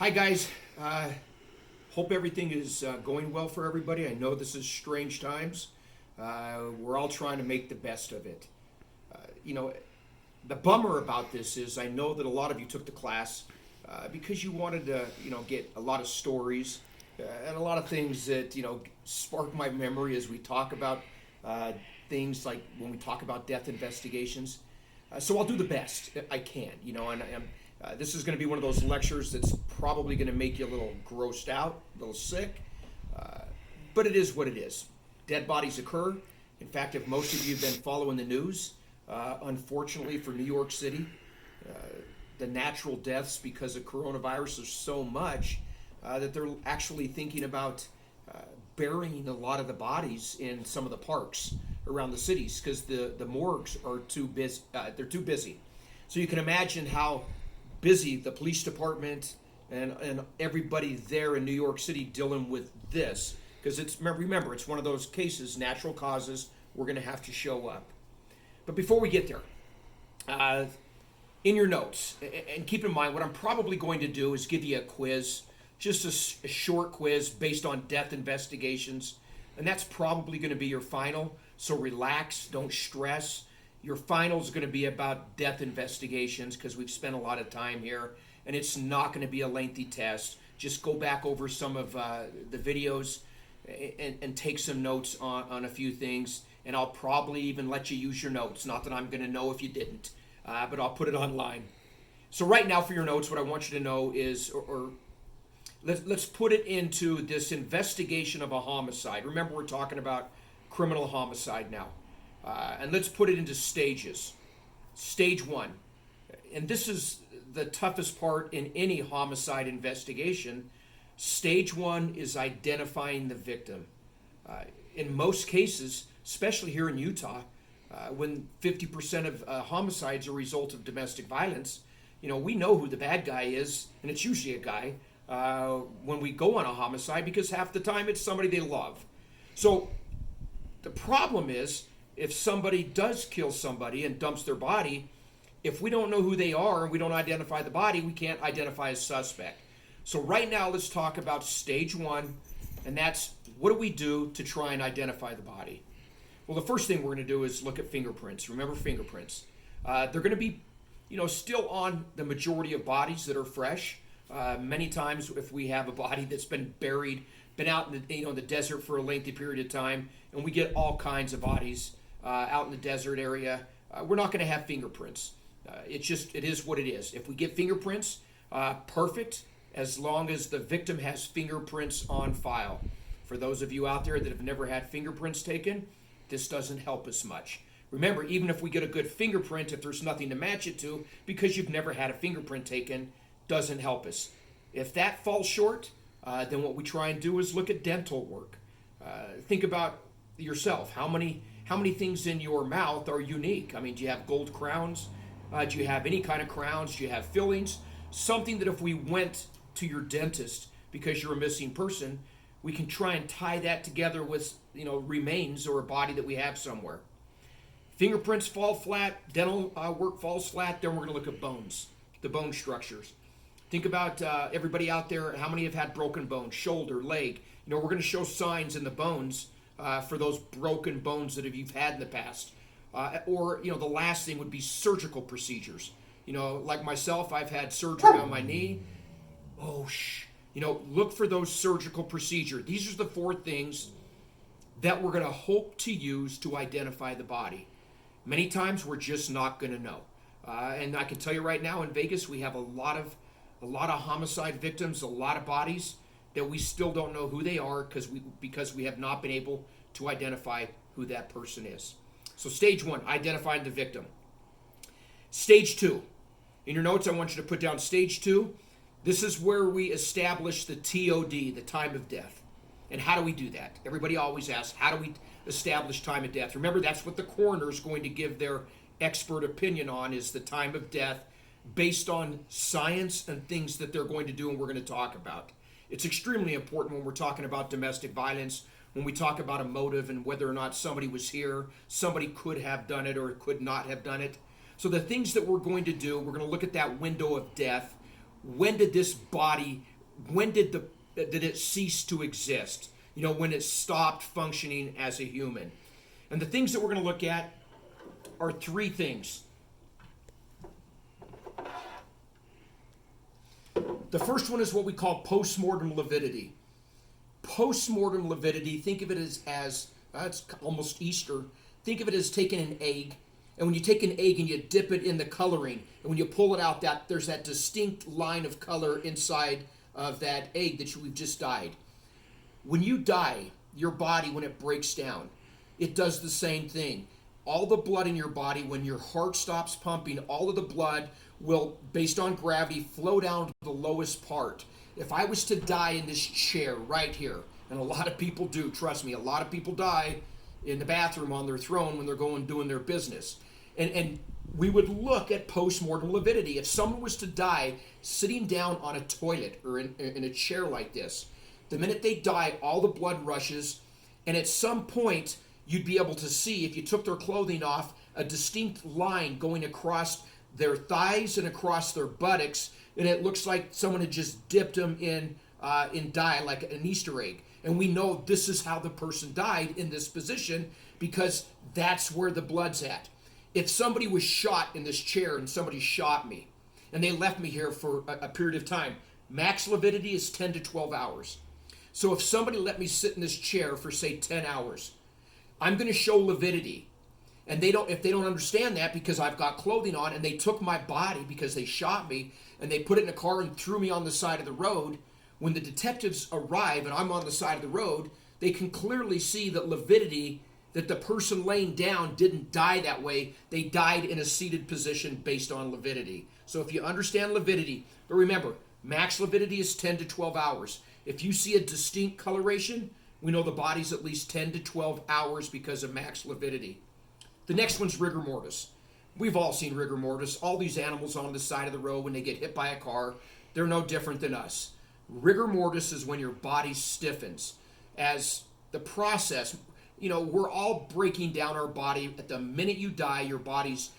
Hi guys, hope everything is going well for everybody. I know this is strange times. We're all trying to make the best of it. You know, the bummer about this is I know that a lot of you took the class because you wanted to, get a lot of stories and a lot of things that, spark my memory as we talk about things like when we talk about death investigations. So I'll do the best I can, and this is going to be one of those lectures that's probably going to make you a little grossed out, a little sick, but it is what it is. Dead bodies occur. In fact, if most of you have been following the news, unfortunately for New York City, the natural deaths because of coronavirus are so much that they're actually thinking about burying a lot of the bodies in some of the parks around the cities because the morgues are too busy. They're too busy. So you can imagine how busy the police department and everybody there in New York City dealing with this, because remember it's one of those cases, natural causes, we're going to have to show up. But before we get there, in your notes, and keep in mind what I'm probably going to do is give you a quiz, just a short quiz based on death investigations, and that's probably going to be your final. So relax, don't stress. Your final is going to be about death investigations because we've spent a lot of time here, and it's not going to be a lengthy test. Just go back over some of the videos and take some notes on a few things, and I'll probably even let you use your notes. Not that I'm going to know if you didn't, but I'll put it online. So right now for your notes, what I want you to know is, or let's put it into this investigation of a homicide. Remember, we're talking about criminal homicide now. And let's put it into stages. Stage one, and this is the toughest part in any homicide investigation. Stage one is identifying the victim. In most cases, especially here in Utah, when 50% of homicides are a result of domestic violence, we know who the bad guy is, and it's usually a guy when we go on a homicide because half the time it's somebody they love. So the problem is, if somebody does kill somebody and dumps their body, if we don't know who they are and we don't identify the body, we can't identify a suspect. So right now, let's talk about stage one, and that's what do we do to try and identify the body? Well, the first thing we're going to do is look at fingerprints. Remember fingerprints. They're going to be, still on the majority of bodies that are fresh. Many times if we have a body that's been buried, been out in the desert for a lengthy period of time, and we get all kinds of bodies out in the desert area, we're not going to have fingerprints. It is what it is. If we get fingerprints, perfect, as long as the victim has fingerprints on file. For those of you out there that have never had fingerprints taken, this doesn't help us much. Remember, even if we get a good fingerprint, if there's nothing to match it to, because you've never had a fingerprint taken, doesn't help us. If that falls short, then what we try and do is look at dental work. Think about yourself. How many things in your mouth are unique? I mean, do you have gold crowns? Do you have any kind of crowns? Do you have fillings? Something that if we went to your dentist because you're a missing person, we can try and tie that together with, remains or a body that we have somewhere. Fingerprints fall flat, dental work falls flat, then we're going to look at bones, the bone structures. Think about everybody out there, how many have had broken bones, shoulder, leg. We're going to show signs in the bones for those broken bones that you've had in the past. Or the last thing would be surgical procedures. Like myself, I've had surgery on my knee. Look for those surgical procedures. These are the four things that we're going to hope to use to identify the body. Many times we're just not going to know. And I can tell you right now in Vegas, we have a lot of homicide victims, a lot of bodies that we still don't know who they are because we have not been able to identify who that person is. So stage one, identifying the victim. Stage two, in your notes I want you to put down stage two. This is where we establish the TOD, the time of death. And how do we do that? Everybody always asks, how do we establish time of death? Remember, that's what the coroner is going to give their expert opinion on, is the time of death based on science and things that they're going to do and we're going to talk about. It's extremely important when we're talking about domestic violence, when we talk about a motive and whether or not somebody was here, somebody could have done it or could not have done it. So the things that we're going to do, we're going to look at that window of death. When did this body when did it cease to exist? You know, when it stopped functioning as a human. And the things that we're going to look at are three things. The first one is what we call postmortem lividity. Postmortem lividity, think of it as it's almost Easter. Think of it as taking an egg, and when you take an egg and you dip it in the coloring, and when you pull it out, there's that distinct line of color inside of that egg that we've just dyed. When you die, your body, when it breaks down, it does the same thing. All the blood in your body, when your heart stops pumping, all of the blood will, based on gravity, flow down to the lowest part. If I was to die in this chair right here, and a lot of people do, trust me, a lot of people die in the bathroom on their throne when they're going doing their business. And we would look at postmortem lividity. If someone was to die sitting down on a toilet or in a chair like this, the minute they die, all the blood rushes, and at some point, you'd be able to see, if you took their clothing off, a distinct line going across their thighs and across their buttocks, and it looks like someone had just dipped them in dye, like an Easter egg. And we know this is how the person died in this position because that's where the blood's at. If somebody was shot in this chair and somebody shot me, and they left me here for a period of time, max lividity is 10 to 12 hours. So if somebody let me sit in this chair for, say, 10 hours, I'm going to show lividity. And if they don't understand that because I've got clothing on and they took my body because they shot me and they put it in a car and threw me on the side of the road, when the detectives arrive and I'm on the side of the road, they can clearly see that lividity, that the person laying down didn't die that way. They died in a seated position based on lividity. So if you understand lividity, but remember, max lividity is 10 to 12 hours. If you see a distinct coloration, we know the body's at least 10 to 12 hours because of max lividity. The next one's rigor mortis. We've all seen rigor mortis. All these animals on the side of the road, when they get hit by a car, they're no different than us. Rigor mortis is when your body stiffens. As the process, we're all breaking down our body. At the minute you die, your body's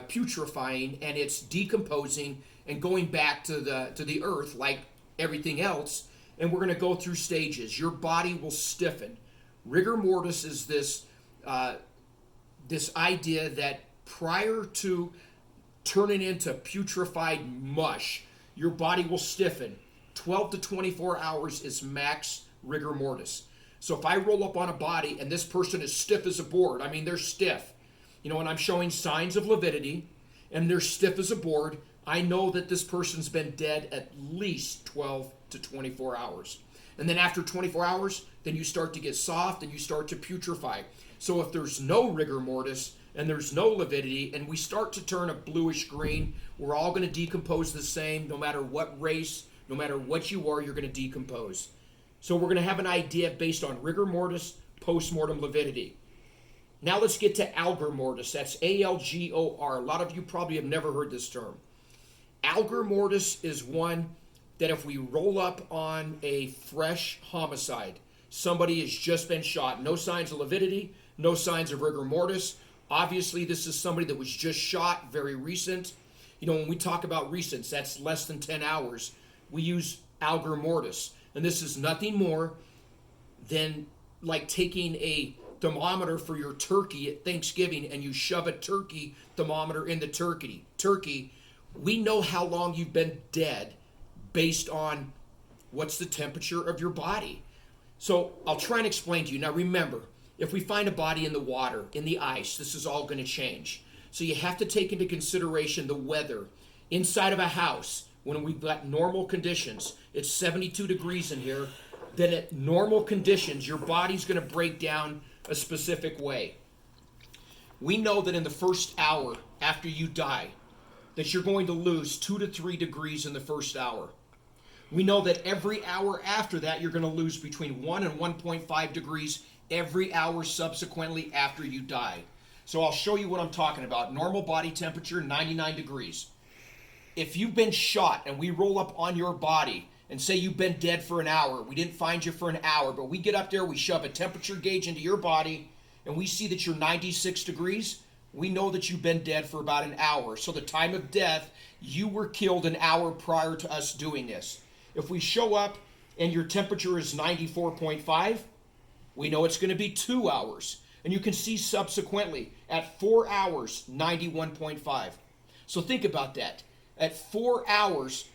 putrefying and it's decomposing and going back to the earth like everything else. And we're going to go through stages. Your body will stiffen. Rigor mortis is this idea that prior to turning into putrefied mush, your body will stiffen. 12 to 24 hours is max rigor mortis. So if I roll up on a body and this person is stiff as a board, I mean, they're stiff, and I'm showing signs of lividity and they're stiff as a board, I know that this person's been dead at least 12 to 24 hours. And then after 24 hours, then you start to get soft and you start to putrefy. So if there's no rigor mortis and there's no lividity and we start to turn a bluish green, we're all going to decompose the same. No matter what race, no matter what you are, you're going to decompose. So we're going to have an idea based on rigor mortis, postmortem lividity. Now let's get to algor mortis. That's A-L-G-O-R. A lot of you probably have never heard this term. Algor mortis is one that if we roll up on a fresh homicide, somebody has just been shot, no signs of lividity, no signs of rigor mortis. Obviously, this is somebody that was just shot, very recent. When we talk about recent, that's less than 10 hours. We use algor mortis. And this is nothing more than like taking a thermometer for your turkey at Thanksgiving and you shove a turkey thermometer in the turkey. We know how long you've been dead based on what's the temperature of your body. So I'll try and explain to you. Now remember, if we find a body in the water, in the ice, this is all going to change. So you have to take into consideration the weather. Inside of a house, when we've got normal conditions, it's 72 degrees in here, then at normal conditions, your body's going to break down a specific way. We know that in the first hour after you die, that you're going to lose 2 to 3 degrees in the first hour. We know that every hour after that, you're going to lose between 1 and 1.5 degrees every hour subsequently after you die. So I'll show you what I'm talking about. Normal body temperature, 99 degrees. If you've been shot and we roll up on your body and say you've been dead for an hour, we didn't find you for an hour, but we get up there, we shove a temperature gauge into your body, and we see that you're 96 degrees, we know that you've been dead for about an hour. So the time of death, you were killed an hour prior to us doing this. If we show up and your temperature is 94.5, we know it's going to be 2 hours. And you can see subsequently at 4 hours, 91.5. So think about that. At 4 hours,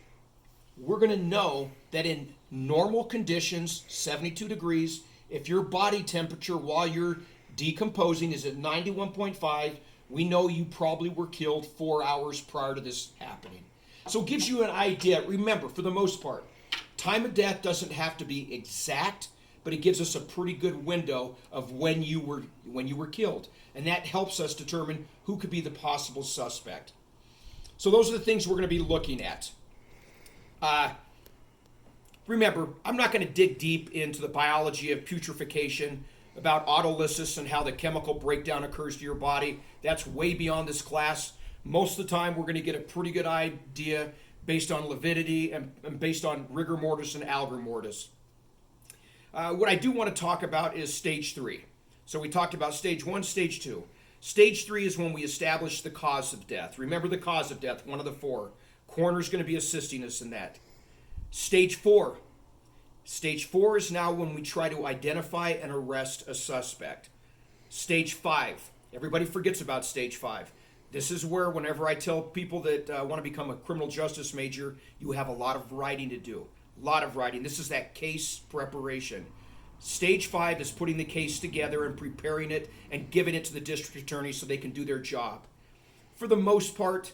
we're going to know that in normal conditions, 72 degrees, if your body temperature while you're decomposing is at 91.5, we know you probably were killed 4 hours prior to this happening. So it gives you an idea. Remember, for the most part, time of death doesn't have to be exact, but it gives us a pretty good window of when you were killed. And that helps us determine who could be the possible suspect. So those are the things we're going to be looking at. Remember, I'm not going to dig deep into the biology of putrefaction, about autolysis and how the chemical breakdown occurs to your body. That's way beyond this class. Most of the time, we're going to get a pretty good idea based on lividity and based on rigor mortis and algor mortis. What I do want to talk about is stage 3. So we talked about stage 1, stage 2. Stage 3 is when we establish the cause of death. Remember the cause of death, one of the 4. Coroner's going to be assisting us in that. Stage 4. Stage 4 is now when we try to identify and arrest a suspect. Stage 5. Everybody forgets about stage 5. This is where whenever I tell people that want to become a criminal justice major, you have a lot of writing to do. A lot of writing. This is that case preparation. Stage 5 is putting the case together and preparing it and giving it to the district attorney so they can do their job. For the most part,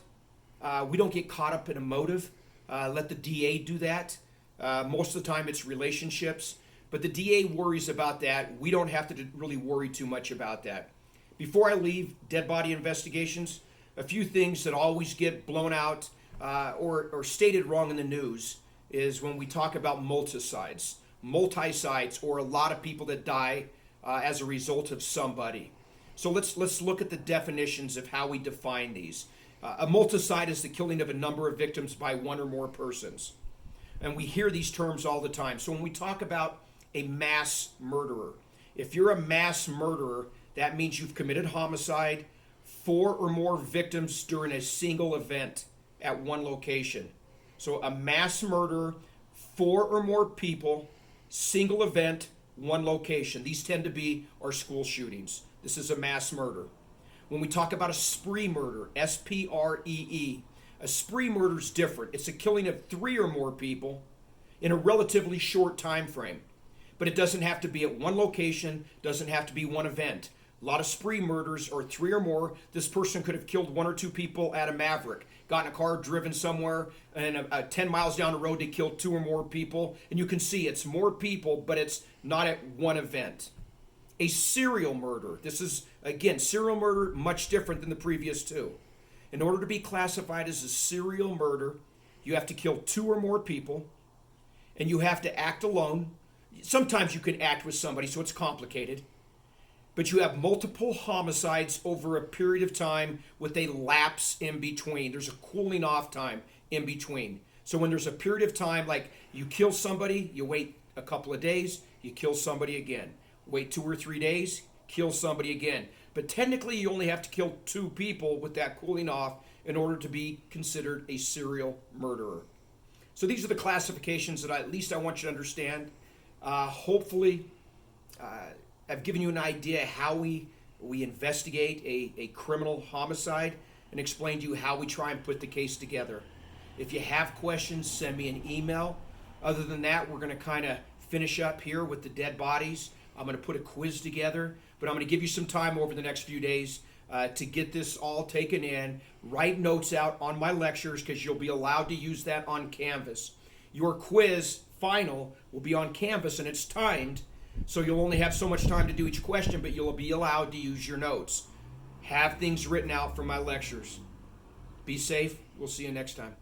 we don't get caught up in a motive. Let the DA do that. Most of the time it's relationships, but the DA worries about that. We don't have to really worry too much about that. Before I leave dead body investigations, a few things that always get blown out or stated wrong in the news is when we talk about multicides, or a lot of people that die as a result of somebody. So let's look at the definitions of how we define these. A multicide is the killing of a number of victims by one or more persons. And we hear these terms all the time. So when we talk about a mass murderer, if you're a mass murderer, that means you've committed homicide, 4 or more victims during a single event at one location. So a mass murderer, 4 or more people, single event, one location. These tend to be our school shootings. This is a mass murder. When we talk about a spree murder, S-P-R-E-E, a spree murder is different. It's a killing of 3 or more people in a relatively short time frame. But it doesn't have to be at one location, doesn't have to be one event. A lot of spree murders are 3 or more. This person could have killed 1 or 2 people at a Maverick, got in a car, driven somewhere, and 10 miles down the road they killed 2 or more people. And you can see it's more people, but it's not at one event. A serial murder. This is, again, serial murder, much different than the previous 2. In order to be classified as a serial murder, you have to kill 2 or more people, and you have to act alone. Sometimes you can act with somebody, so it's complicated. But you have multiple homicides over a period of time with a lapse in between. There's a cooling off time in between. So when there's a period of time, like you kill somebody, you wait a couple of days, you kill somebody again. Wait 2 or 3 days, kill somebody again. But technically, you only have to kill 2 people with that cooling off in order to be considered a serial murderer. So these are the classifications that at least I want you to understand. Hopefully, I've given you an idea how we investigate a criminal homicide and explained to you how we try and put the case together. If you have questions, send me an email. Other than that, we're going to kind of finish up here with the dead bodies. I'm going to put a quiz together, but I'm going to give you some time over the next few days to get this all taken in. Write notes out on my lectures because you'll be allowed to use that on Canvas. Your quiz final will be on Canvas and it's timed, so you'll only have so much time to do each question, but you'll be allowed to use your notes. Have things written out for my lectures. Be safe. We'll see you next time.